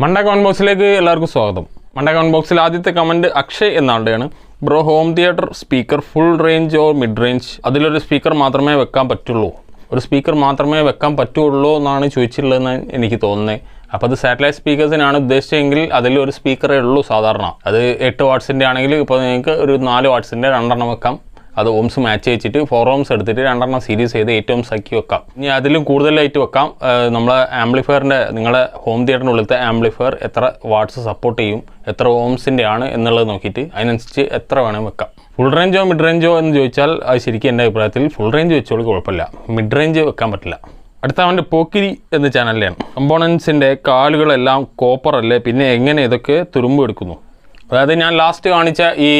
മണ്ട കമന്റ് ബോക്സിലേക്ക് എല്ലാവർക്കും സ്വാഗതം. മണ്ട കമന്റ് ബോക്സിൽ ആദ്യത്തെ കമൻറ്റ് അക്ഷയ് എന്നാളുടെയാണ്. Bro, home theatre speaker full range or mid range, അതിലൊരു സ്പീക്കർ മാത്രമേ വെക്കാൻ പറ്റുള്ളൂ, ഒരു സ്പീക്കർ മാത്രമേ വെക്കാൻ പറ്റുള്ളൂ എന്നാണ് ചോദിച്ചിട്ടുള്ളതെന്ന് എനിക്ക് തോന്നുന്നത്. അപ്പോൾ അത് സാറ്റലൈറ്റ് സ്പീക്കേഴ്സിനാണ് ഉദ്ദേശിച്ചതെങ്കിൽ അതിലൊരു സ്പീക്കറേ ഉള്ളൂ സാധാരണ. അത് 8 വാട്ട്സിൻ്റെ ആണെങ്കിൽ ഇപ്പോൾ നിങ്ങൾക്ക് ഒരു 4 വാട്ട്സിൻ്റെ 2 എണ്ണം വെക്കാം. അത് ഓംസ് മാച്ച് വെച്ചിട്ട് 4 ഓംസ് എടുത്തിട്ട് 2 എണ്ണം സീരീസ് ചെയ്ത് 8 ഓംസ് ആക്കി വെക്കാം. ഇനി അതിലും കൂടുതലായിട്ട് വെക്കാം. നമ്മളെ ആംപ്ലിഫയറിൻ്റെ, നിങ്ങളുടെ ഹോം തിയേറ്ററിനുള്ളിലത്തെ ആംപ്ലിഫയർ എത്ര വാട്ട്സ് സപ്പോർട്ട് ചെയ്യും, എത്ര ഓംസിൻ്റെ ആണ് എന്നുള്ളത് നോക്കിയിട്ട് അതിനനുസരിച്ച് എത്ര വേണം വെക്കാം. ഫുൾ റേഞ്ചോ മിഡ് റേഞ്ചോ എന്ന് ചോദിച്ചാൽ അത് ശരിക്കും എൻ്റെ അഭിപ്രായത്തിൽ ഫുൾ റേഞ്ച് വെച്ചോളൂ, കുഴപ്പമില്ല. മിഡ് റേഞ്ച് വെക്കാൻ പറ്റില്ല. അടുത്ത അവൻ്റെ പോക്കിരി എന്ന ചാനലിലാണ്. കമ്പോണൻസിൻ്റെ കാലുകളെല്ലാം കോപ്പർ അല്ലേ, പിന്നെ എങ്ങനെ ഇതൊക്കെ തുരുമ്പ് എടുക്കുന്നു? അതായത് ഞാൻ ലാസ്റ്റ് കാണിച്ച ഈ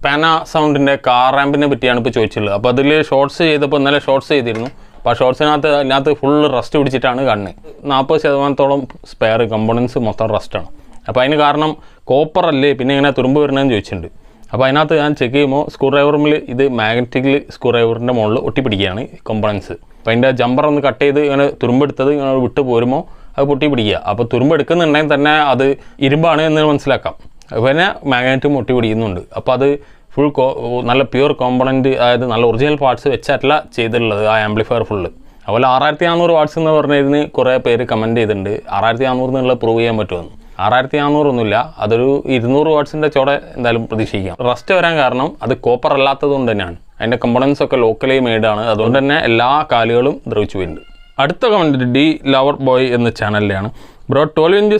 പാന സൗണ്ടിൻ്റെ കാർ റാമ്പിനെ പറ്റിയാണ് ഇപ്പോൾ ചോദിച്ചുള്ളത്. അപ്പോൾ അതിൽ ഷോർട്സ് ചെയ്തപ്പോൾ ഇന്നലെ ഷോർട്സ് ചെയ്തിരുന്നു. അപ്പോൾ ആ ഷോർട്സിനകത്ത് ഫുൾ റസ്റ്റ് പിടിച്ചിട്ടാണ് കാണുന്നത്. 40% സ്പെയർ കമ്പോണൻസ് മൊത്തം റസ്റ്റാണ്. അപ്പോൾ അതിന് കാരണം കോപ്പർ അല്ലേ, പിന്നെ എങ്ങനെ തുരുമ്പ് വരുന്നതെന്ന് ചോദിച്ചിട്ടുണ്ട്. അപ്പോൾ അതിനകത്ത് ഞാൻ ചെക്ക് ചെയ്യുമ്പോൾ സ്ക്രൂ ഡ്രൈവറിൽ ഇത് മാഗ്നറ്റിക്കൽ സ്ക്രൂ ഡ്രൈവറിൻ്റെ മുകളിൽ ഒട്ടിപ്പിടിക്കുകയാണ് കമ്പോണൻസ്. അപ്പോൾ അതിൻ്റെ ജമ്പർ ഒന്ന് കട്ട് ചെയ്ത് ഇങ്ങനെ തുരുമ്പെടുത്തത് ഇങ്ങനെ വിട്ട് പോരുമ്പോൾ അത് പൊട്ടി പിടിക്കുക. അപ്പോൾ തുരുമ്പെടുക്കുന്നുണ്ടെങ്കിൽ തന്നെ അത് ഇരുമ്പാണ് എന്ന് മനസ്സിലാക്കാം. പിന്നെ മാഗ്നറ്റും ഒട്ടി പിടിക്കുന്നുണ്ട്. അപ്പോൾ അത് ഫുൾ നല്ല പ്യൂർ കോമ്പണൻറ്റ്, അതായത് നല്ല ഒറിജിനൽ പാർട്സ് വെച്ചല്ല ചെയ്തിട്ടുള്ളത് ആ ആംപ്ലിഫയർ ഫുള്ള്. അതുപോലെ 6400 വാട്ട്സ് എന്ന് പറഞ്ഞിരുന്ന് കുറേ പേര് കമൻറ്റ് ചെയ്തിട്ടുണ്ട്. 6400 എന്നുള്ളത് പ്രൂവ് ചെയ്യാൻ പറ്റുമെന്ന്. 6400 ഒന്നുമില്ല, അതൊരു 200 വാട്ട്സിൻ്റെ ചോടെ എന്തായാലും പ്രതീക്ഷിക്കാം. റസ്റ്റ് വരാൻ കാരണം അത് കോപ്പർ അല്ലാത്തത് കൊണ്ട് തന്നെയാണ്. അതിൻ്റെ കമ്പോണൻസ് ഒക്കെ ലോക്കലി മെയ്ഡാണ്. അതുകൊണ്ട് തന്നെ എല്ലാ കാലുകളും ദ്രവിച്ചു പോയിട്ടുണ്ട്. അടുത്ത കമൻറ്റ് ഡി ലവർ ബോയ് എന്ന ചാനലിലാണ്. ബ്രോ, 12 ഇഞ്ച്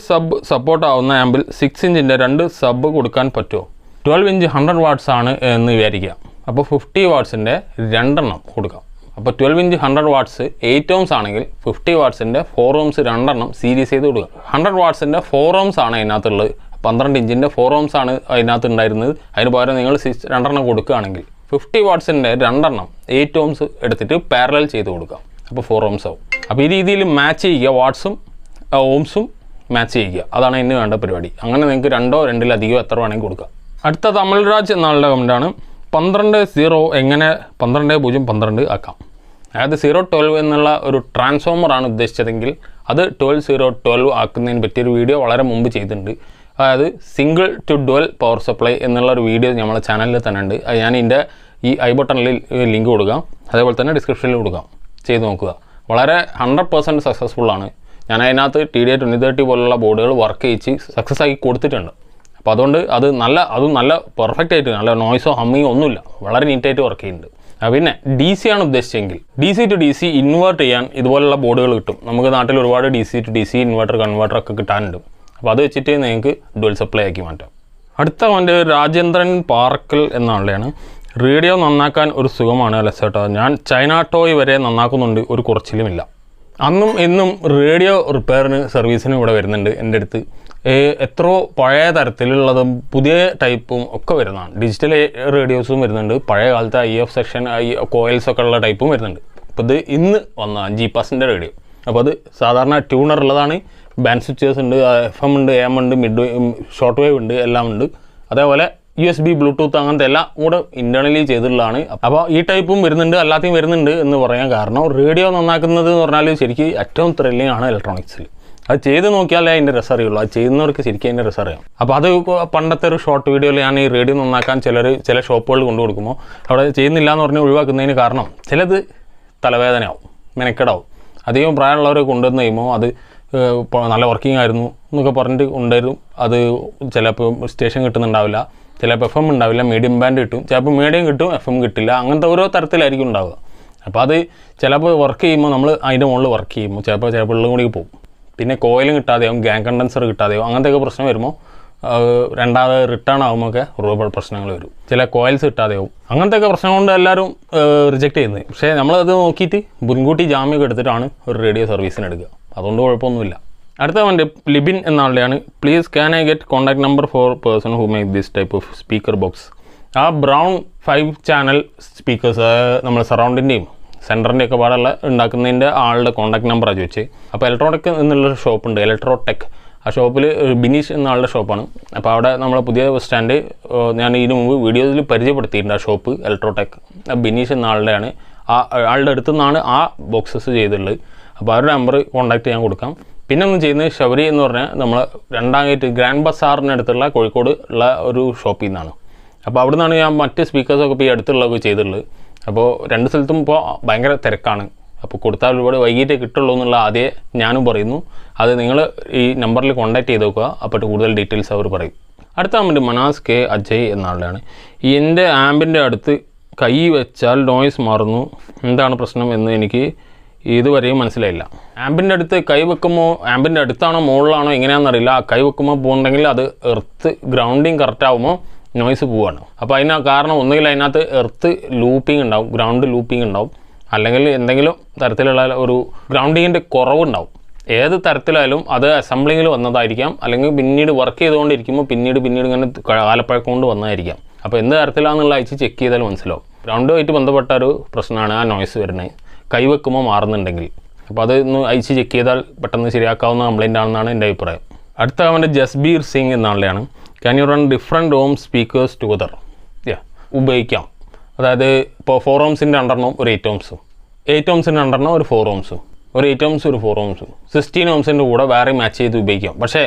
സപ്പോർട്ട് ആവുന്ന ആമ്പിൽ 6 ഇഞ്ചിൻ്റെ 2 സബ് കൊടുക്കാൻ പറ്റുമോ? 12 ഇഞ്ച് 100 വാട്ട്സ് ആണ് എന്ന് വിചാരിക്കുക. അപ്പോൾ 50 വാട്ട്സിൻ്റെ 2 എണ്ണം കൊടുക്കാം. അപ്പോൾ 12 ഇഞ്ച് 100 വാട്ട്സ് 8 ഓംസ് ആണെങ്കിൽ 50 വാട്ട്സിൻ്റെ 4 ഓംസ് 2 എണ്ണം സീരീസ് ചെയ്ത് കൊടുക്കുക. 100 വാട്ട്സിൻ്റെ 4 ഓംസ് ആണ് അതിനകത്തുള്ളത്. 12 ഇഞ്ചിൻ്റെ 4 ഓംസ് ആണ് അതിനകത്ത് ഉണ്ടായിരുന്നത്. അതിന് പകരം നിങ്ങൾ 2 എണ്ണം കൊടുക്കുകയാണെങ്കിൽ 50 വാട്ട്സിൻ്റെ 2 എണ്ണം 8 ഓംസ് എടുത്തിട്ട് പാരലൽ ചെയ്ത് കൊടുക്കാം. അപ്പോൾ 4 ഓംസ് ആവും. അപ്പോൾ ഈ രീതിയിൽ മാച്ച് ചെയ്യുക, വാട്ട്സും ഓംസും മാച്ച് ചെയ്യുക. അതാണ് ഇതിന് വേണ്ട പരിപാടി. അങ്ങനെ നിങ്ങൾക്ക് 2 or 2 എത്ര വേണമെങ്കിൽ കൊടുക്കാം. അടുത്ത തമിഴ്രാജ് എന്നാളുടെ കമൻറ്റാണ്. 12.0 എങ്ങനെ 12.0 ആക്കാം? അതായത് 012 എന്നുള്ള ഒരു ട്രാൻസ്ഫോമറാണ് ഉദ്ദേശിച്ചതെങ്കിൽ അത് 12.012 ആക്കുന്നതിന് പറ്റിയൊരു വീഡിയോ വളരെ മുമ്പ് ചെയ്തിട്ടുണ്ട്. അതായത് single to dual power supply എന്നുള്ളൊരു വീഡിയോ നമ്മളെ ചാനലിൽ തന്നെ ഉണ്ട്. അത് ഞാൻ ഇതിൻ്റെ ഈ ഐ ബട്ടണിൽ ലിങ്ക് കൊടുക്കാം, അതേപോലെ തന്നെ ഡിസ്ക്രിപ്ഷനിൽ കൊടുക്കാം. ചെയ്ത് നോക്കുക. വളരെ 100% സക്സസ്ഫുള്ളാണ്. ഞാൻ അതിനകത്ത് TDA 2030 പോലുള്ള ബോർഡുകൾ വർക്ക് ചെയ്യിച്ച് സക്സസ് ആക്കി കൊടുത്തിട്ടുണ്ട്. അപ്പോൾ അതുകൊണ്ട് അതും നല്ല പെർഫെക്റ്റ് ആയിട്ട്, നല്ല നോയ്സോ ഹമ്മിങ്ങോ ഒന്നുമില്ല, വളരെ നീറ്റായിട്ട് വർക്ക് ചെയ്യുന്നുണ്ട്. പിന്നെ DC ആണ് ഉദ്ദേശിച്ചെങ്കിൽ DC to DC ഇൻവേർട്ട് ചെയ്യാൻ ഇതുപോലുള്ള ബോർഡുകൾ കിട്ടും. നമുക്ക് നാട്ടിൽ ഒരുപാട് DC to DC ഇൻവേർട്ടർ കൺവേർട്ടറൊക്കെ കിട്ടാനുണ്ട്. അപ്പോൾ അത് വെച്ചിട്ട് നിങ്ങൾക്ക് ഡുവൽ സപ്ലൈ ആക്കി മാറ്റാം. അടുത്ത കമൻറ്റ് രാജേന്ദ്രൻ പാറക്കൽ എന്നാളുടെയാണ്. റേഡിയോ നന്നാക്കാൻ ഒരു സുഖമാണ് അലസേട്ടോ. ഞാൻ ചൈന ടോയ് വരെ നന്നാക്കുന്നുണ്ട്, ഒരു കുറച്ചിലുമില്ല. അന്നും ഇന്നും റേഡിയോ റിപ്പയറിന് സർവീസിനും ഇവിടെ വരുന്നുണ്ട് എൻ്റെ അടുത്ത്. എത്രയോ പഴയ തരത്തിലുള്ളതും പുതിയ ടൈപ്പും ഒക്കെ വരുന്നതാണ്. ഡിജിറ്റൽ റേഡിയോസും വരുന്നുണ്ട്, പഴയ കാലത്തെ IF സെക്ഷൻ കോയിൽസൊക്കെ ഉള്ള ടൈപ്പും വരുന്നുണ്ട്. അപ്പോൾ ഇത് ഇന്ന് വന്ന G-Passൻ്റെ റേഡിയോ. അപ്പോൾ അത് സാധാരണ ട്യൂണർ ഉള്ളതാണ്. ബാൻഡ് സ്വിച്ചേഴ്സ് ഉണ്ട്, FM ഉണ്ട്, AM ഉണ്ട്, മിഡ് ഷോർട്ട് വേവ് ഉണ്ട്, എല്ലാം ഉണ്ട്. അതേപോലെ USB ബ്ലൂടൂത്ത് അങ്ങനത്തെ എല്ലാം കൂടെ ഇൻറ്റേർണലി ചെയ്തിട്ടുള്ളതാണ്. അപ്പോൾ ഈ ടൈപ്പും വരുന്നുണ്ട്, അല്ലാതെയും വരുന്നുണ്ട് എന്ന് പറയാൻ കാരണം റേഡിയോ നന്നാക്കുന്നത് എന്ന് പറഞ്ഞാൽ ശരിക്കും ഏറ്റവും ത്രില്ലിംഗ് ആണ് ഇലക്ട്രോണിക്സിൽ. അത് ചെയ്ത് നോക്കിയാലേ അതിൻ്റെ രസം അറിയുള്ളൂ. അത് ചെയ്യുന്നവർക്ക് ശരിക്കും അതിൻ്റെ രസം അറിയാം. അപ്പോൾ അത് പണ്ടത്തെ ഒരു ഷോർട്ട് വീഡിയോയിൽ ഞാൻ ഈ റേഡിയോ നന്നാക്കാൻ ചില ഷോപ്പുകൾ കൊണ്ടു കൊടുക്കുമ്പോൾ അവിടെ ചെയ്യുന്നില്ല എന്ന് പറഞ്ഞ് ഒഴിവാക്കുന്നതിന് കാരണം ചിലത് തലവേദനയാവും, മെനക്കെടാവും. അധികം പ്രായമുള്ളവരെ കൊണ്ടുവന്ന് കഴിയുമ്പോൾ അത് നല്ല വർക്കിംഗ് ആയിരുന്നു എന്നൊക്കെ പറഞ്ഞിട്ട് കൊണ്ടുവരും. അത് ചിലപ്പോൾ സ്റ്റേഷൻ കിട്ടുന്നുണ്ടാവില്ല, ചിലപ്പോൾ FM ഉണ്ടാവില്ല, മീഡിയം ബാൻഡ് കിട്ടും, ചിലപ്പോൾ മീഡിയം കിട്ടും, FM കിട്ടില്ല. അങ്ങനത്തെ ഓരോ തരത്തിലായിരിക്കും ഉണ്ടാവുക. അപ്പോൾ അത് ചിലപ്പോൾ വർക്ക് ചെയ്യുമ്പോൾ നമ്മൾ അതിൻ്റെ മുകളിൽ വർക്ക് ചെയ്യുമ്പോൾ ചിലപ്പോൾ ഉള്ളും കൂടി പോകും. പിന്നെ കോയിലും കിട്ടാതെയാവും, ഗ്യാങ് കണ്ടൻസർ കിട്ടാതെയാവും. അങ്ങനത്തെയൊക്കെ പ്രശ്നം വരുമ്പോൾ രണ്ടാമത് റിട്ടേൺ ആകുമ്പോഴൊക്കെ ഒരുപാട് പ്രശ്നങ്ങൾ വരും. ചില കോയിൽസ് കിട്ടാതെയാവും. അങ്ങനത്തെയൊക്കെ പ്രശ്നം കൊണ്ട് എല്ലാവരും റിജക്റ്റ് ചെയ്യുന്നത്. പക്ഷേ നമ്മളത് നോക്കിയിട്ട് മുൻകൂട്ടി ജാമ്യമൊക്കെ എടുത്തിട്ടാണ് ഒരു റേഡിയോ സർവീസിന് എടുക്കുക. അതുകൊണ്ട് കുഴപ്പമൊന്നുമില്ല. അടുത്ത കമൻറ്റ് ലിബിൻ എന്നാളുടെയാണ്. Please can I get contact number for person who make this type of speaker box? ആ ബ്രൗൺ 5 ചാനൽ സ്പീക്കേഴ്സ് നമ്മൾ സറൗണ്ടിൻ്റെയും സെൻറ്ററിൻ്റെ ഒക്കെ പാടുള്ള ഉണ്ടാക്കുന്നതിൻ്റെ ആളുടെ കോൺടാക്ട് നമ്പറാണ് ചോദിച്ചത്. അപ്പോൾ ഇലക്ട്രോടെക് എന്നുള്ളൊരു ഷോപ്പുണ്ട്, ഇലക്ട്രോടെക്. ആ ഷോപ്പിൽ ബിനീഷ് എന്ന ആളുടെ ഷോപ്പാണ്. അപ്പോൾ അവിടെ നമ്മളെ പുതിയ ബസ് സ്റ്റാൻഡ് ഞാൻ ഇതിനു മുമ്പ് വീഡിയോയിൽ പരിചയപ്പെടുത്തിയിട്ടുണ്ട്. ആ ഷോപ്പ് ഇലക്ട്രോടെക് ബിനീഷ് എന്ന ആളുടെയാണ്. ആ ആളുടെ അടുത്തു നിന്നാണ് ആ ബോക്സസ് ചെയ്തിട്ടുള്ളത്. അപ്പോൾ അവരുടെ നമ്പർ കോൺടാക്ട് ചെയ്യാൻ കൊടുക്കാം. പിന്നെ ഒന്ന് ചെയ്യുന്നത് ശബരി എന്ന് പറഞ്ഞാൽ നമ്മൾ രണ്ടാമത്തെ ഗ്രാൻഡ് ബസാറിനടുത്തുള്ള കോഴിക്കോട് ഉള്ള ഒരു ഷോപ്പിൽ നിന്നാണ്. അപ്പോൾ അവിടെ നിന്നാണ് ഞാൻ മറ്റ് സ്പീക്കേഴ്സൊക്കെ ഇപ്പോൾ ഈ അടുത്തുള്ളതൊക്കെ ചെയ്തിട്ടുള്ളത്. അപ്പോൾ രണ്ട് സ്ഥലത്തും ഇപ്പോൾ ഭയങ്കര തിരക്കാണ്. അപ്പോൾ കൊടുത്താൽ ഒരുപാട് വൈകിട്ടേ കിട്ടുള്ളൂ എന്നുള്ള ആദ്യം ഞാനും പറയുന്നു. അത് നിങ്ങൾ ഈ നമ്പറിൽ കോൺടാക്ട് ചെയ്ത് നോക്കുക. അപ്പോൾ കൂടുതൽ ഡീറ്റെയിൽസ് അവർ പറയും. അടുത്ത കമൻറ്റ് മനാസ് കെ അജയ് എന്ന ആളുടെയാണ്. എൻ്റെ ആമ്പിൻ്റെ അടുത്ത് കൈ വെച്ചാൽ നോയ്സ് മാറുന്നു, എന്താണ് പ്രശ്നം എന്ന് എനിക്ക് ഇതുവരെയും മനസ്സിലായില്ല. ആമ്പിൻ്റെ അടുത്ത് കൈ വെക്കുമ്പോൾ ആമ്പിൻ്റെ അടുത്താണോ മുകളിലാണോ എങ്ങനെയാണെന്നറിയില്ല. കൈ വെക്കുമ്പോൾ പോകുന്നുണ്ടെങ്കിൽ അത് എർത്ത് ഗ്രൗണ്ടിങ് കറക്റ്റ് ആകുമ്പോൾ നോയ്സ് പോവുകയാണ്. അപ്പോൾ അതിന് കാരണം ഒന്നുകിൽ അതിനകത്ത് എർത്ത് ലൂപ്പിംഗ് ഉണ്ടാവും, ഗ്രൗണ്ട് ലൂപ്പിംഗ് ഉണ്ടാവും, അല്ലെങ്കിൽ എന്തെങ്കിലും തരത്തിലുള്ള ഒരു ഗ്രൗണ്ടിങ്ങിൻ്റെ കുറവുണ്ടാവും. ഏത് തരത്തിലായാലും അത് അസംബ്ലിങ്ങിൽ വന്നതായിരിക്കാം, അല്ലെങ്കിൽ പിന്നീട് വർക്ക് ചെയ്തുകൊണ്ടിരിക്കുമ്പോൾ പിന്നീട് ഇങ്ങനെ കാലപ്പഴക്കം കൊണ്ട് വന്നതായിരിക്കാം. അപ്പോൾ എന്ത് തരത്തിലാണെന്നുള്ള അയച്ച് ചെക്ക് ചെയ്താൽ മനസ്സിലാവും. ഗ്രൗണ്ടുമായിട്ട് ബന്ധപ്പെട്ട ഒരു പ്രശ്നമാണ് ആ നോയ്സ് വരുന്നത്, കൈവെക്കുമ്പോൾ മാറുന്നുണ്ടെങ്കിൽ. അപ്പോൾ അത് ഒന്ന് അയച്ച് ചെക്ക് ചെയ്താൽ പെട്ടെന്ന് ശരിയാക്കാവുന്ന കംപ്ലയിൻ്റ് ആണെന്നാണ് എൻ്റെ അഭിപ്രായം. അടുത്ത കമൻറ്റ് ജസ്ബീർ സിംഗ് എന്നാളുടെയാണ്. Can you run different ohm speakers together? ഉപയോഗിക്കാം. അതായത് ഇപ്പോൾ 4 ohmsൻ്റെ അണ്ടറിനും ഒരു 8 ohms, 8 ohmsൻ്റെ അണ്ടറിനും ഒരു 4 ohms, ഒരു 8 ohms ഒരു 4 ohms, 16 ohmsൻ്റെ കൂടെ വേറെ മാച്ച് ചെയ്ത് ഉപയോഗിക്കാം. പക്ഷേ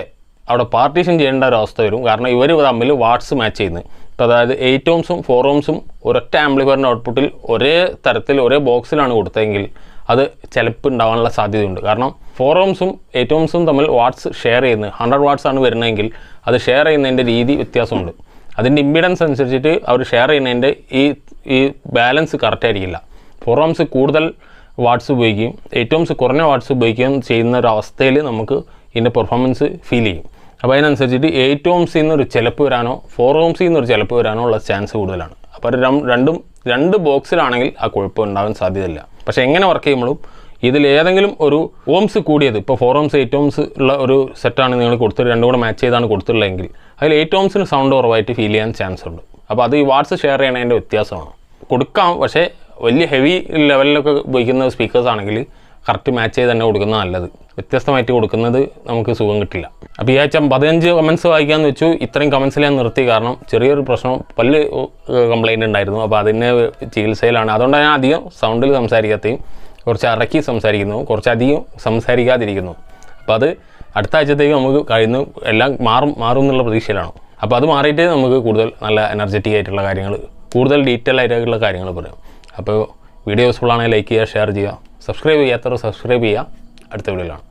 അവിടെ പാർട്ടീഷൻ ചെയ്യേണ്ട ഒരു അവസ്ഥ വരും. കാരണം ഇവർ തമ്മിൽ വാട്ട്സ് മാച്ച് ചെയ്യുന്നത്. ഇപ്പോൾ അതായത് 8 ohmsഉം 4 ohmsഉം ഒരൊറ്റ ആംപ്ലിഫയറിൻ്റെ ഔട്ട്പുട്ടിൽ ഒരേ തരത്തിൽ ഒരേ ബോക്സിലാണ് കൊടുത്തതെങ്കിൽ അത് ചിലപ്പോൾ ഉണ്ടാകാനുള്ള സാധ്യതയുണ്ട്. കാരണം 4 ohmsഉം 8 ohmsഉം തമ്മിൽ വാട്ട്സ് ഷെയർ ചെയ്യുന്നത് 100 watts ആണ് വരുന്നതെങ്കിൽ അത് ഷെയർ ചെയ്യുന്നതിൻ്റെ രീതി വ്യത്യാസമുണ്ട്. അതിൻ്റെ ഇമ്പിഡൻസ് അനുസരിച്ചിട്ട് അവർ ഷെയർ ചെയ്യുന്നതിൻ്റെ ഈ ബാലൻസ് കറക്റ്റ് ആയിരിക്കില്ല. 4 ohms കൂടുതൽ വാട്ട്സ് ഉപയോഗിക്കുകയും 8 ohms കുറഞ്ഞ വാട്ട്സ് ഉപയോഗിക്കുകയും ചെയ്യുന്ന ഒരു അവസ്ഥയിൽ നമുക്ക് ഇതിൻ്റെ പെർഫോമൻസ് ഫീൽ ചെയ്യും. അപ്പോൾ അതിനനുസരിച്ചിട്ട് 8 ohmsൽ നിന്നൊരു ചിലപ്പ് വരാനോ 4 ohmsൽ നിന്നൊരു ചിലപ്പ് വരാനോ ഉള്ള ചാൻസ് കൂടുതലാണ്. അപ്പോൾ രണ്ട് ബോക്സിലാണെങ്കിൽ ആ കുഴപ്പം ഉണ്ടാകാൻ സാധ്യതയില്ല. പക്ഷേ എങ്ങനെ വർക്ക് ചെയ്യുമ്പോഴും ഇതിലേതെങ്കിലും ഒരു ഓംസ് കൂടിയത്, ഇപ്പോൾ 4 ohms 8 ohms ഉള്ള ഒരു സെറ്റാണ് നിങ്ങൾ കൊടുത്തിട്ട് രണ്ടും കൂടെ മാച്ച് ചെയ്താണ് കൊടുത്തിട്ടുള്ളതെങ്കിൽ അതിൽ 8 ohmsന് സൗണ്ട് കുറവായിട്ട് ഫീൽ ചെയ്യാൻ ചാൻസ് ഉണ്ട്. അപ്പോൾ അത് ഈ വാട്ട്സ് ഷെയർ ചെയ്യണതിൻ്റെ വ്യത്യാസമാണ്. കൊടുക്കാം, പക്ഷേ വലിയ ഹെവി ലെവലിലൊക്കെ ഉപയോഗിക്കുന്ന സ്പീക്കേഴ്സ് ആണെങ്കിൽ കറക്റ്റ് മാച്ച് ചെയ്ത് തന്നെ കൊടുക്കുന്നത് നല്ലത്. വ്യത്യസ്തമായിട്ട് കൊടുക്കുന്നത് നമുക്ക് സുഖം കിട്ടില്ല. അപ്പോൾ ഈ ആഴ്ച 15 കമൻറ്റ്സ് വായിക്കാമെന്ന് വെച്ചു. ഇത്രയും കമൻറ്റ്സിൽ ഞാൻ നിർത്തി. കാരണം ചെറിയൊരു പ്രശ്നം, പല്ല് കംപ്ലയിൻ്റ് ഉണ്ടായിരുന്നു. അപ്പോൾ അതിൻ്റെ ചികിത്സയിലാണ്. അതുകൊണ്ട് ഞാൻ അധികം സൗണ്ടിൽ സംസാരിക്കാത്തയും കുറച്ച് അറക്കി സംസാരിക്കുന്നു, കുറച്ചധികം സംസാരിക്കാതിരിക്കുന്നു. അപ്പോൾ അത് അടുത്ത ആഴ്ചത്തേക്ക് നമുക്ക് കഴിയുന്നു എല്ലാം മാറും എന്നുള്ള പ്രതീക്ഷയിലാണ്. അപ്പോൾ അത് മാറിയിട്ട് നമുക്ക് കൂടുതൽ നല്ല എനർജറ്റിക് ആയിട്ടുള്ള കാര്യങ്ങൾ, കൂടുതൽ ഡീറ്റെയിൽ ആയിട്ടുള്ള കാര്യങ്ങൾ പറയാം. അപ്പോൾ വീഡിയോ യൂസ്ഫുൾ ആണെങ്കിൽ ലൈക്ക് ചെയ്യുക, ഷെയർ ചെയ്യുക, സബ്സ്ക്രൈബ് ചെയ്യാത്തവർ സബ്സ്ക്രൈബ് ചെയ്യുക. അടുത്ത വീഡിയോയിലാണ്.